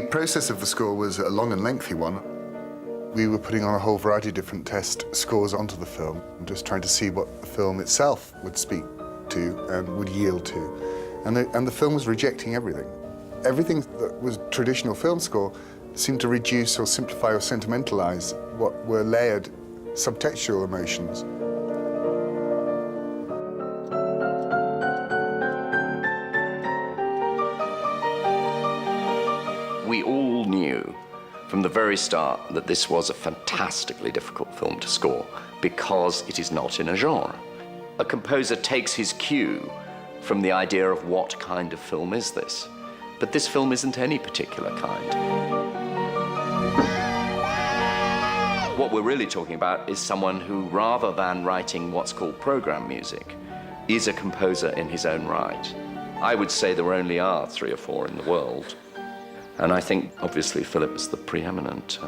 process of the score was a long and lengthy one. We were putting on a whole variety of different test scores onto the film and just trying to see what the film itself would speak to and would yield to. And the film was rejecting everything. Everything that was traditional film score seemed to reduce or simplify or sentimentalize what were layered subtextual emotions. We all knew from the very start that this was a fantastically difficult film to score because it is not in a genre. A composer takes his cue from the idea of what kind of film is this, but this film isn't any particular kind. What we're really talking about is someone who, rather than writing what's called program music, is a composer in his own right. I would say there only are 3 or 4 in the world. And I think, obviously, Philip is the preeminent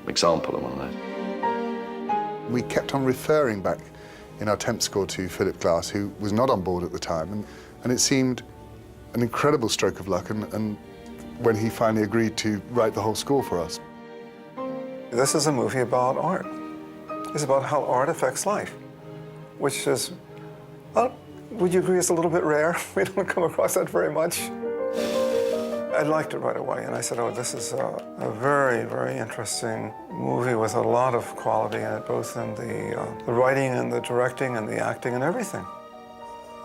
example of one of those. We kept on referring back in our temp score to Philip Glass, who was not on board at the time, and it seemed an incredible stroke of luck and when he finally agreed to write the whole score for us. This is a movie about art. It's about how art affects life, which is, well, would you agree it's a little bit rare? We don't come across that very much. I liked it right away, and I said, oh, this is a very, very interesting movie with a lot of quality in it, both in the writing and the directing and the acting and everything.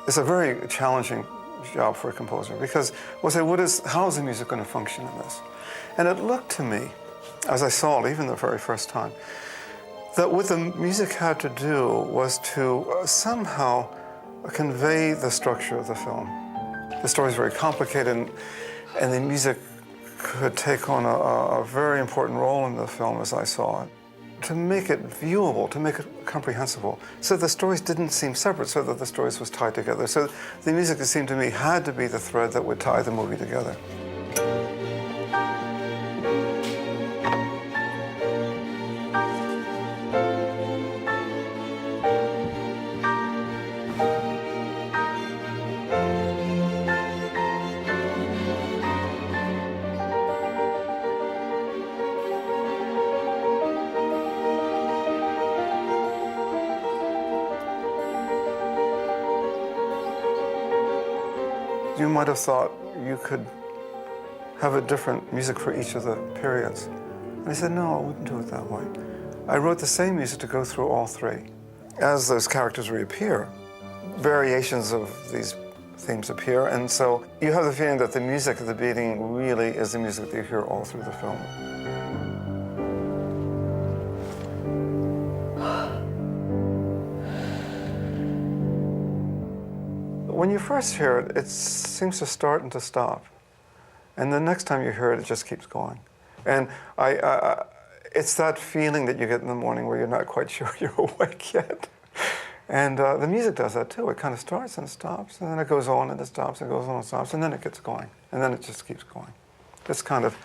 It's a very challenging job for a composer because we'll say, how is the music going to function in this? And it looked to me, as I saw it even the very first time, that what the music had to do was to somehow convey the structure of the film. The story is very complicated, and the music could take on a very important role in the film as I saw it. To make it viewable, to make it comprehensible, so the stories didn't seem separate, so that the stories was tied together. So the music, it seemed to me, had to be the thread that would tie the movie together. You might have thought you could have a different music for each of the periods. And I said, no, I wouldn't do it that way. I wrote the same music to go through all 3. As those characters reappear, variations of these themes appear, and so you have the feeling that the music at the beginning really is the music that you hear all through the film. When you first hear it, it seems to start and to stop. And the next time you hear it, it just keeps going. And it's that feeling that you get in the morning where you're not quite sure you're awake yet. And the music does that too. It kind of starts and stops, and then it goes on and it stops, and goes on and stops, and then it gets going. And then it just keeps going. It's kind of,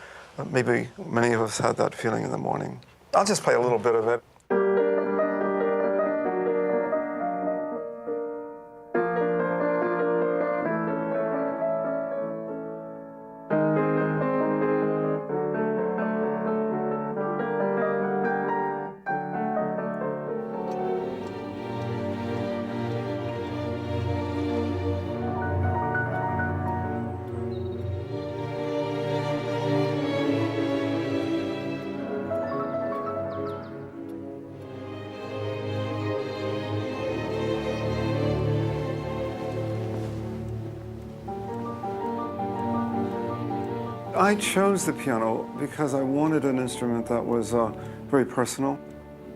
maybe many of us had that feeling in the morning. I'll just play a little bit of it. I chose the piano because I wanted an instrument that was very personal,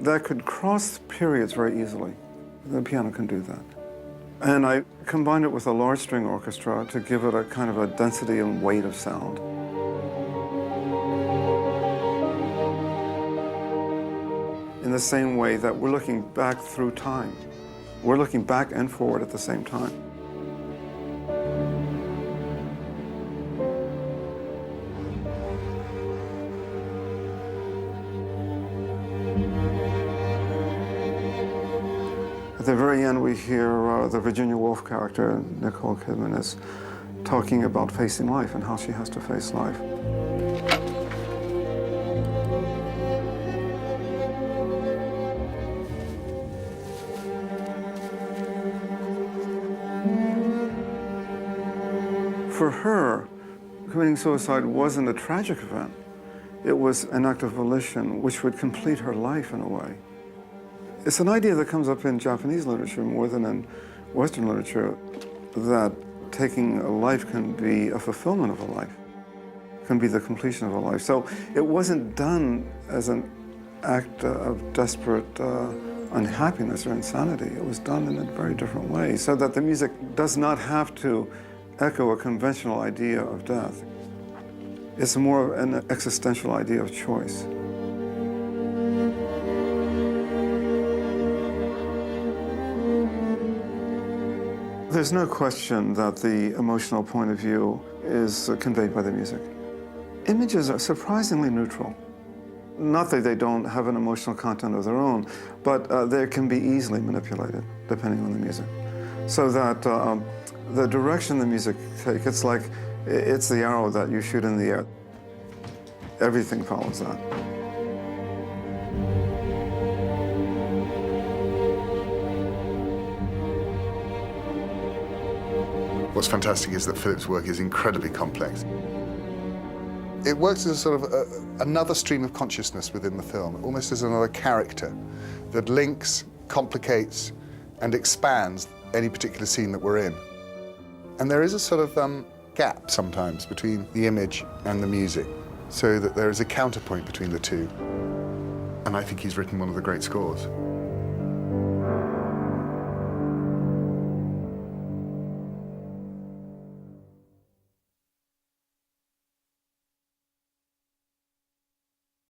that could cross periods very easily. The piano can do that. And I combined it with a large string orchestra to give it a kind of a density and weight of sound. In the same way that we're looking back through time. We're looking back and forward at the same time. At the very end, we hear the Virginia Woolf character, Nicole Kidman, is talking about facing life and how she has to face life. For her, committing suicide wasn't a tragic event. It was an act of volition which would complete her life in a way. It's an idea that comes up in Japanese literature more than in Western literature, that taking a life can be a fulfillment of a life, can be the completion of a life. So it wasn't done as an act of desperate unhappiness or insanity. It was done in a very different way, so that the music does not have to echo a conventional idea of death. It's more an existential idea of choice. There's no question that the emotional point of view is conveyed by the music. Images are surprisingly neutral. Not that they don't have an emotional content of their own, but they can be easily manipulated depending on the music. So that the direction the music takes, it's like it's the arrow that you shoot in the air. Everything follows that. What's fantastic is that Philip's work is incredibly complex. It works as a sort of another stream of consciousness within the film, almost as another character that links, complicates, and expands any particular scene that we're in. And there is a sort of gap sometimes between the image and the music, so that there is a counterpoint between the two. And I think he's written one of the great scores.